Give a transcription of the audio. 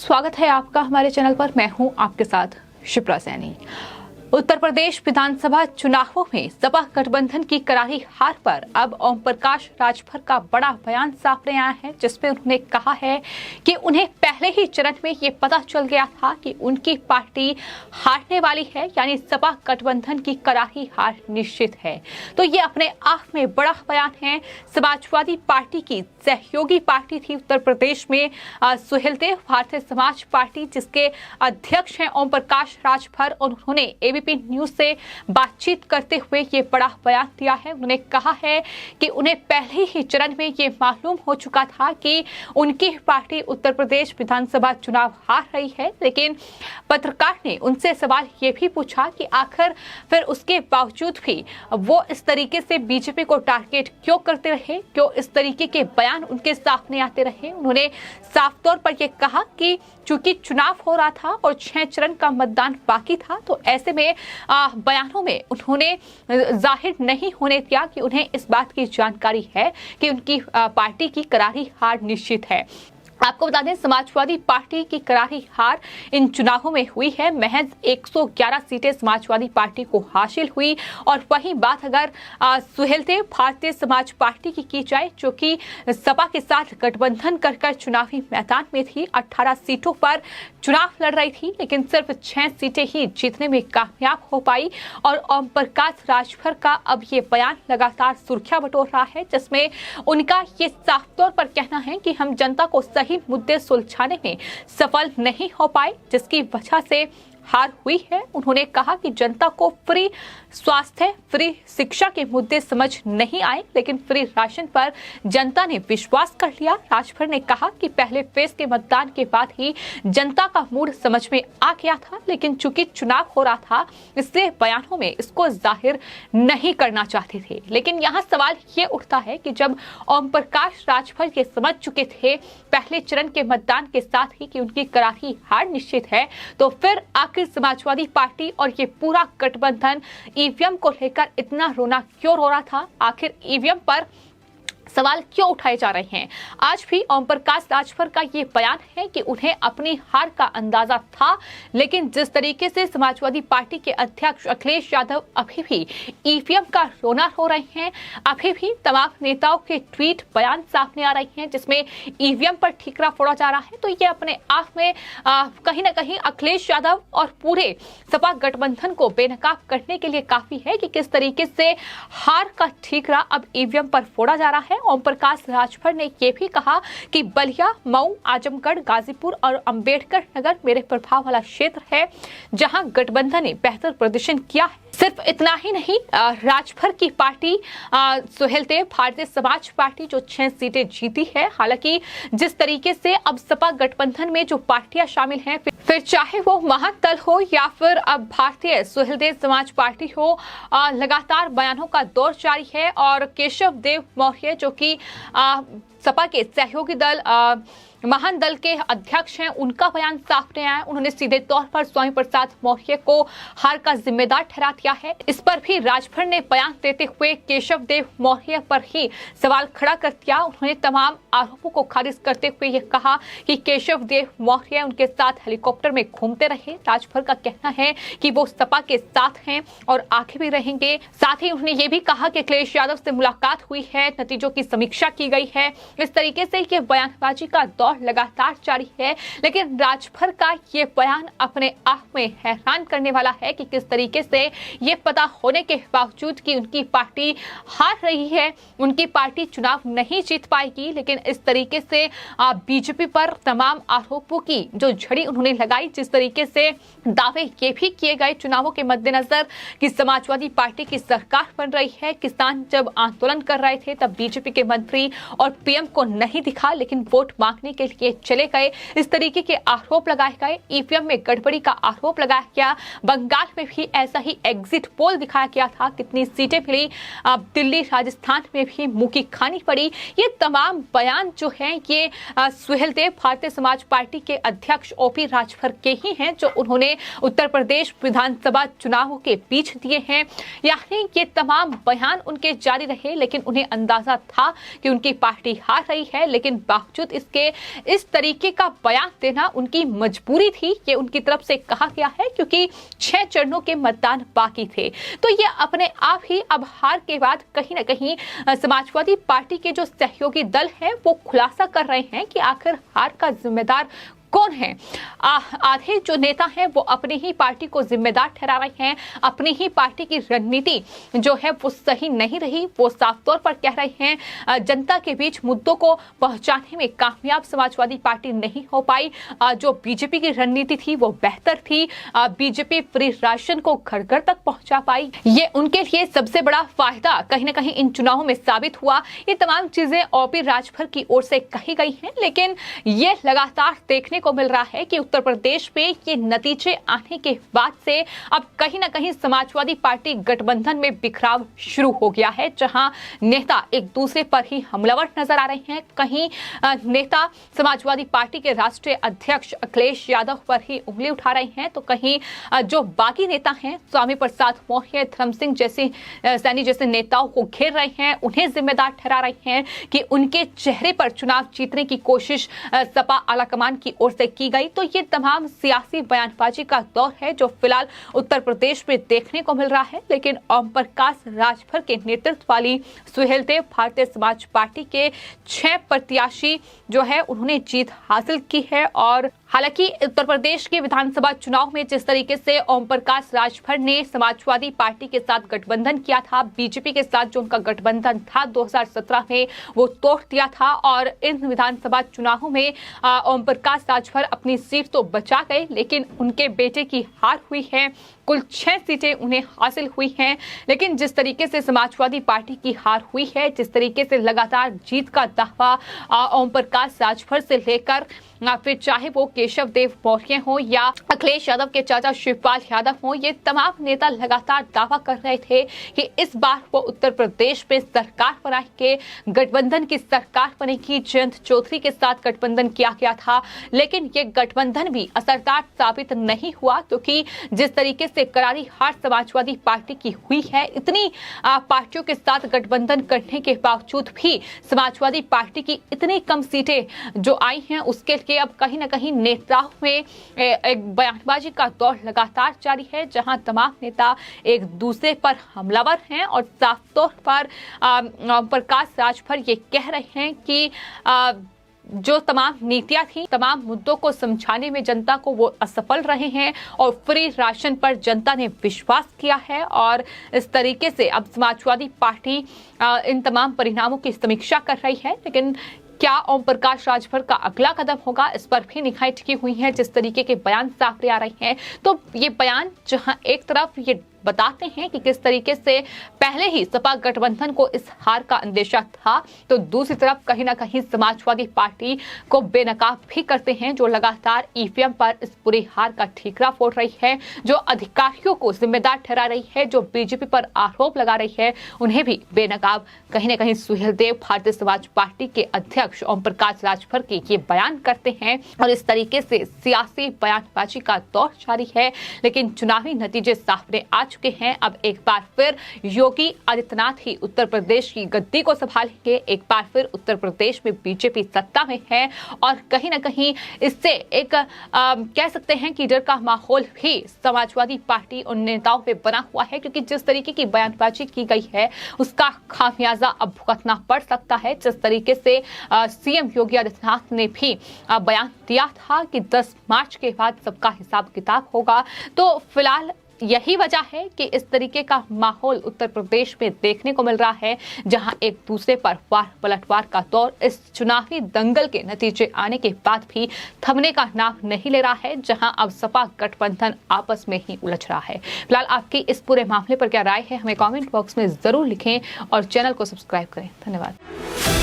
स्वागत है आपका हमारे चैनल पर। मैं हूं आपके साथ शिप्रा सैनी। उत्तर प्रदेश विधानसभा चुनावों में सपा गठबंधन की करारी हार पर अब ओम प्रकाश राजभर का बड़ा बयान सामने आया है, जिसमें उन्होंने कहा है कि उन्हें पहले ही चरण में ये पता चल गया था कि उनकी पार्टी हारने वाली है, यानी सपा गठबंधन की करारी हार निश्चित है। तो ये अपने आप में बड़ा बयान है। समाजवादी पार्टी की सहयोगी पार्टी थी उत्तर प्रदेश में सुहेलदेव भारतीय समाज पार्टी, जिसके अध्यक्ष हैं ओम प्रकाश राजभर, और उन्होंने एबीपी न्यूज से बातचीत करते हुए ये बड़ा बयान दिया है। उन्होंने कहा है कि उन्हें पहले ही चरण में ये मालूम हो चुका था कि उनकी पार्टी उत्तर प्रदेश विधानसभा चुनाव हार रही है, लेकिन पत्रकार ने उनसे सवाल ये भी पूछा कि आखिर फिर उसके बावजूद भी वो इस तरीके से बीजेपी को टारगेट क्यों करते रहे, क्यों इस तरीके के बयान उनके सामने आते रहे। उन्होंने साफ तौर पर यह कहा कि चूंकि चुनाव हो रहा था और 6 चरण का मतदान बाकी था, तो ऐसे में बयानों में उन्होंने जाहिर नहीं होने दिया कि उन्हें इस बात की जानकारी है कि उनकी पार्टी की करारी हार निश्चित है। आपको बता दें, समाजवादी पार्टी की करारी हार इन चुनावों में हुई है। महज 111 सीटें समाजवादी पार्टी को हासिल हुई। और वही बात अगर सुहेलदेव भारतीय समाज पार्टी की जाए, जो कि सपा के साथ गठबंधन कर चुनावी मैदान में थी, 18 सीटों पर चुनाव लड़ रही थी, लेकिन सिर्फ 6 सीटें ही जीतने में कामयाब हो पाई। और ओम प्रकाश राजभर का अब ये बयान लगातार सुर्खियां बटोर रहा है, जिसमें उनका ये साफ तौर पर कहना है कि हम जनता को सही मुद्दे सुलझाने में सफल नहीं हो पाए, जिसकी वजह से हार हुई है। उन्होंने कहा कि जनता को फ्री स्वास्थ्य, फ्री शिक्षा के मुद्दे समझ नहीं आए, लेकिन फ्री राशन पर जनता ने विश्वास कर लिया। राजभर ने कहा कि पहले फेज के मतदान के बाद ही जनता का मूड समझ में आ गया था, लेकिन चूंकि चुनाव हो रहा था इसलिए बयानों में इसको जाहिर नहीं करना चाहते थे। लेकिन यहाँ सवाल ये उठता है कि जब ओम प्रकाश राजभर ये समझ चुके थे पहले चरण के मतदान के साथ ही कि उनकी करारी हार निश्चित है, तो फिर आखिर समाजवादी पार्टी और ये पूरा गठबंधन ईवीएम को लेकर इतना रोना क्यों रो रहा था? आखिर ईवीएम पर सवाल क्यों उठाए जा रहे हैं? आज भी ओम प्रकाश राजभर का ये बयान है कि उन्हें अपनी हार का अंदाजा था, लेकिन जिस तरीके से समाजवादी पार्टी के अध्यक्ष अखिलेश यादव अभी भी ईवीएम का रोना रो रहे हैं, अभी भी तमाम नेताओं के ट्वीट बयान सामने आ रहे हैं जिसमें ईवीएम पर ठीकरा फोड़ा जा रहा है, तो ये अपने आप में कहीं ना कहीं अखिलेश यादव और पूरे सपा गठबंधन को बेनकाब करने के लिए काफी है कि किस तरीके से हार का ठीकरा अब ईवीएम पर फोड़ा जा रहा है। ओम प्रकाश राजभर ने यह भी कहा कि बलिया, मऊ, आजमगढ़, गाजीपुर और अंबेडकर नगर मेरे प्रभाव वाला क्षेत्र है, जहां गठबंधन ने बेहतर प्रदर्शन किया है। सिर्फ इतना ही नहीं, राजभर की पार्टी सुहेलदेव भारतीय समाज पार्टी जो 6 सीटें जीती है। हालांकि जिस तरीके से अब सपा गठबंधन में जो पार्टियां शामिल हैं, फिर चाहे वो महादल हो या फिर अब भारतीय सुहेलदेव समाज पार्टी हो, लगातार बयानों का दौर जारी है। और केशव देव मौर्य जो कि सपा के सहयोगी दल महान दल के अध्यक्ष हैं, उनका बयान सामने आया। उन्होंने सीधे तौर पर स्वामी प्रसाद मौर्य को हार का जिम्मेदार ठहरा दिया है। इस पर भी राजभर ने बयान देते हुए केशव देव मौर्य पर ही सवाल खड़ा कर दिया। उन्होंने तमाम आरोपों को खारिज करते हुए यह कहा कि केशव देव मौर्य उनके साथ हेलीकॉप्टर में घूमते रहे। राजभर का कहना है कि वो सपा के साथ हैं और आगे भी रहेंगे। साथ ही उन्होंने ये भी कहा कि अखिलेश यादव से मुलाकात हुई है, नतीजों की समीक्षा की गई है। इस तरीके से ये बयानबाजी का लगातार जारी है, लेकिन राजभर का ये बयान अपने आप में हैरान करने वाला है कि किस तरीके से ये पता होने के बावजूद कि उनकी पार्टी हार रही है, उनकी पार्टी चुनाव नहीं जीत पाएगी, लेकिन इस तरीके से बीजेपी पर तमाम आरोपों की जो झड़ी उन्होंने लगाई, जिस तरीके से दावे ये भी किए गए चुनावों के मद्देनजर कि समाजवादी पार्टी की सरकार बन रही है। किसान जब आंदोलन कर रहे थे तब बीजेपी के मंत्री और पीएम को नहीं दिखा, लेकिन वोट मांगने के लिए चले गए। इस तरीके के आरोप लगाए गए। ईवीएम में गड़बड़ी का आरोप लगाया गया। बंगाल में भी ऐसा ही एग्जिट पोल दिखाया गया था, कितनी सीटें मिली। दिल्ली, राजस्थान में भी मुंह की खानी पड़ी। ये तमाम बयान जो हैं ये सुहेलदेव भारतीय समाज पार्टी के अध्यक्ष ओपी राजभर के ही हैं, जो उन्होंने उत्तर प्रदेश विधानसभा चुनावों के बीच दिए हैं। यानी ये तमाम बयान उनके जारी रहे, लेकिन उन्हें अंदाजा था कि उनकी पार्टी हार रही है, लेकिन बावजूद इसके इस तरीके का बयान देना उनकी मजबूरी थी। ये उनकी तरफ से कहा गया है क्योंकि 6 चरणों के मतदान बाकी थे। तो ये अपने आप ही अब हार के बाद कहीं ना कहीं समाजवादी पार्टी के जो सहयोगी दल हैं वो खुलासा कर रहे हैं कि आखिर हार का जिम्मेदार कौन है। आधे जो नेता हैं वो अपनी ही पार्टी को जिम्मेदार ठहरा रहे हैं। अपनी ही पार्टी की रणनीति जो है वो सही नहीं रही। वो साफ तौर पर कह रहे हैं जनता के बीच मुद्दों को पहुंचाने में कामयाब समाजवादी पार्टी नहीं हो पाई। जो बीजेपी की रणनीति थी वो बेहतर थी। बीजेपी फ्री राशन को घर घर तक पहुंचा पाई। ये उनके लिए सबसे बड़ा फायदा कहीं ना कहीं इन चुनावों में साबित हुआ। ये तमाम चीजें ओपी राजभर की ओर से कही गई हैं, लेकिन ये लगातार देखने को मिल रहा है कि उत्तर प्रदेश में ये नतीजे आने के बाद से अब कहीं ना कहीं समाजवादी पार्टी गठबंधन में बिखराव शुरू हो गया है, जहां नेता एक दूसरे पर ही हमलावर नजर आ रहे हैं। कहीं नेता समाजवादी पार्टी के राष्ट्रीय अध्यक्ष अखिलेश यादव पर ही उंगली उठा रहे हैं, तो कहीं जो बाकी नेता हैं स्वामी प्रसाद मौर्य, धर्म सिंह जैसे सैनी जैसे नेताओं को घेर रहे हैं, उन्हें जिम्मेदार ठहरा रहे हैं कि उनके चेहरे पर चुनाव जीतने की कोशिश सपा आलाकमान की ओर से की गई। तो ये तमाम सियासी बयानबाजी का दौर है जो फिलहाल उत्तर प्रदेश में देखने को मिल रहा है। लेकिन ओम प्रकाश राजभर के नेतृत्व वाली सुहेलदेव भारतीय समाज पार्टी के 6 प्रत्याशी जो है उन्होंने जीत हासिल की है। और हालांकि उत्तर प्रदेश के विधानसभा चुनाव में जिस तरीके से ओम प्रकाश राजभर ने समाजवादी पार्टी के साथ गठबंधन किया था, बीजेपी के साथ जो उनका गठबंधन था 2017 में वो तोड़ दिया था, और इन विधानसभा चुनावों में ओम प्रकाश राजभर अपनी सीट तो बचा गए, लेकिन उनके बेटे की हार हुई है। कुल 6 सीटें उन्हें हासिल हुई हैं। लेकिन जिस तरीके से समाजवादी पार्टी की हार हुई है, जिस तरीके से लगातार जीत का दावा ओम प्रकाश राजभर से लेकर फिर चाहे वो केशव देव मौर्य हो या अखिलेश यादव के चाचा शिवपाल यादव हो, ये तमाम नेता लगातार दावा कर रहे थे कि इस बार वो उत्तर प्रदेश में सरकार बनाएंगे, गठबंधन की सरकार बनेगी। जयंत चौधरी के साथ गठबंधन किया गया था, लेकिन ये गठबंधन भी असरदार साबित नहीं हुआ, क्योंकि जिस तरीके से करारी हार समाजवादी पार्टी की हुई है, इतनी पार्टियों के साथ गठबंधन करने के बावजूद भी समाजवादी पार्टी की इतनी कम सीटें जो आई हैं, उसके लिए अब कहीं ना कहीं नेताओं में एक बयानबाजी का दौर लगातार जारी है, जहां तमाम नेता एक दूसरे पर हमलावर हैं। और साफ तौर पर प्रकाश राजभर ये कह रहे हैं कि जो तमाम नीतियां थी, तमाम मुद्दों को समझाने में जनता को वो असफल रहे हैं, और फ्री राशन पर जनता ने विश्वास किया है। और इस तरीके से अब समाजवादी पार्टी इन तमाम परिणामों की समीक्षा कर रही है। लेकिन क्या ओम प्रकाश राजभर का अगला कदम होगा, इस पर भी निगाहें टिकी हुई हैं। जिस तरीके के बयान सामने आ रहे हैं, तो ये बयान जहां एक तरफ ये बताते हैं कि किस तरीके से पहले ही सपा गठबंधन को इस हार का अंदेशा था, तो दूसरी तरफ कहीं ना कहीं समाजवादी पार्टी को बेनकाब भी करते हैं, जो लगातार ईवीएम पर इस पूरी हार का ठीकरा फोड़ रही है, जो अधिकारियों को जिम्मेदार ठहरा रही है, जो बीजेपी पर आरोप लगा रही है, उन्हें भी बेनकाब कहीं ना कहीं सुहेलदेव भारतीय समाज पार्टी के अध्यक्ष ओम प्रकाश राजभर के ये बयान करते हैं। और इस तरीके से सियासी बयानबाजी का दौर जारी है, लेकिन चुनावी नतीजे सामने आ चुके हैं। अब एक बार फिर योगी आदित्यनाथ ही उत्तर प्रदेश की गद्दी को संभालेंगे। एक बार फिर उत्तर प्रदेश में बीजेपी सत्ता में है, और कहीं ना कहीं इससे एक कह सकते हैं कि डर का माहौल भी समाजवादी पार्टी उन नेताओं पे बना हुआ है, क्योंकि जिस तरीके की बयानबाजी की गई है उसका खामियाजा अब भुगतना पड़ सकता है। जिस तरीके से सीएम योगी आदित्यनाथ ने भी बयान दिया था कि 10 मार्च के बाद सबका हिसाब किताब होगा, तो फिलहाल यही वजह है कि इस तरीके का माहौल उत्तर प्रदेश में देखने को मिल रहा है, जहां एक दूसरे पर वार पलटवार का दौर इस चुनावी दंगल के नतीजे आने के बाद भी थमने का नाम नहीं ले रहा है, जहां अब सपा गठबंधन आपस में ही उलझ रहा है। फिलहाल आपकी इस पूरे मामले पर क्या राय है, हमें कमेंट बॉक्स में जरूर लिखें और चैनल को सब्सक्राइब करें। धन्यवाद।